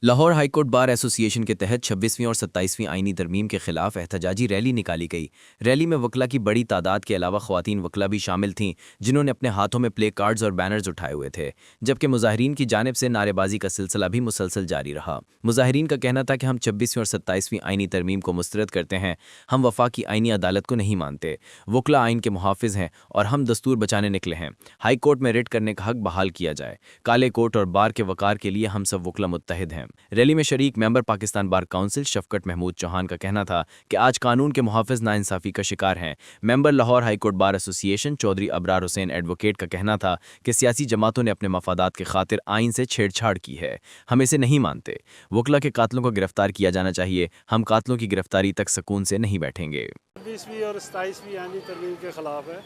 Lahore high court bar ایسوسی ایشن کے تحت 26ویں اور 27ویں آئینی ترمیم کے خلاف احتجاجی ریلی نکالی گئی۔ ریلی میں وکلا کی بڑی تعداد کے علاوہ خواتین وکلا بھی شامل تھیں، جنہوں نے اپنے ہاتھوں میں پلے کارڈز اور بینرز اٹھائے ہوئے تھے، جبکہ مظاہرین کی جانب سے نعرے بازی کا سلسلہ بھی مسلسل جاری رہا۔ مظاہرین کا کہنا تھا کہ ہم 26ویں اور 27ویں آئینی ترمیم کو مسترد کرتے ہیں، ہم وفاقی آئینی عدالت کو نہیں مانتے، وکلا آئین کے محافظ ہیں اور ہم دستور بچانے نکلے ہیں۔ ہائی کورٹ میں ریٹ کرنے کا حق بحال کیا جائے۔ کالے کوٹ اور بار کے وقار کے لیے ہم سب وکلا متحد ہیں۔ ریلی میں شریک ممبر پاکستان بار کونسل شفقت محمود چوہان کا کہنا تھا کہ آج قانون کے محافظ ناانصافی کا شکار ہیں۔ ممبر لاہور ہائی کورٹ بار ایسوسی ایشن چودھری ابرار حسین ایڈوکیٹ کا کہنا تھا کہ سیاسی جماعتوں نے اپنے مفادات کی خاطر آئین سے چھیڑ چھاڑ کی ہے، ہم اسے نہیں مانتے۔ وکلا کے قاتلوں کو گرفتار کیا جانا چاہیے، ہم قاتلوں کی گرفتاری تک سکون سے نہیں بیٹھیں گے۔ 26ویں اور 27ویں آئینی ترمیم کے خلاف ہے۔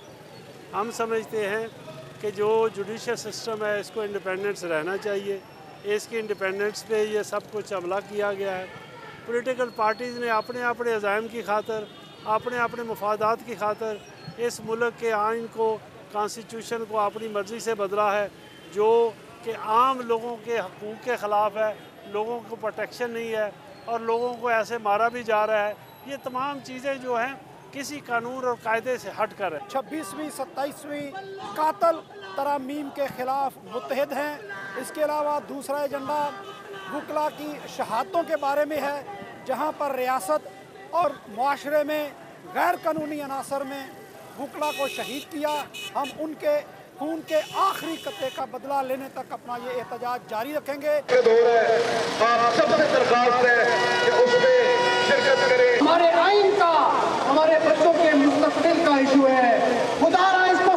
ہم سمجھتے ہیں کہ جو جوڈیشل سسٹم ہے اس کو انڈیپینڈنس رہنا چاہیے، اس کی انڈیپینڈنس پہ یہ سب کچھ عملہ کیا گیا ہے۔ پولیٹیکل پارٹیز نے اپنے اپنے عزائم کی خاطر، اپنے اپنے مفادات کی خاطر اس ملک کے آئین کو، کانسٹیٹیوشن کو اپنی مرضی سے بدلا ہے، جو کہ عام لوگوں کے حقوق کے خلاف ہے، لوگوں کو پروٹیکشن نہیں ہے اور لوگوں کو ایسے مارا بھی جا رہا ہے۔ یہ تمام چیزیں جو ہیں کسی قانون اور قاعدے سے ہٹ کر ہے۔ 26ویں 27ویں قاتل ترامیم کے خلاف متحد ہیں۔ اس کے علاوہ دوسرا ایجنڈا وکلا کی شہادتوں کے بارے میں ہے، جہاں پر ریاست اور معاشرے میں غیر قانونی عناصر میں وکلا کو شہید کیا۔ ہم ان کے خون کے آخری قطرے کا بدلہ لینے تک اپنا یہ احتجاج جاری رکھیں گے۔ آپ سب سے درخواست ہے کہ اس میں شرکت کریں۔ ہمارے آئین کا، ہمارے بچوں کے مستقبل کا ایشو ہے، خدا را اس کو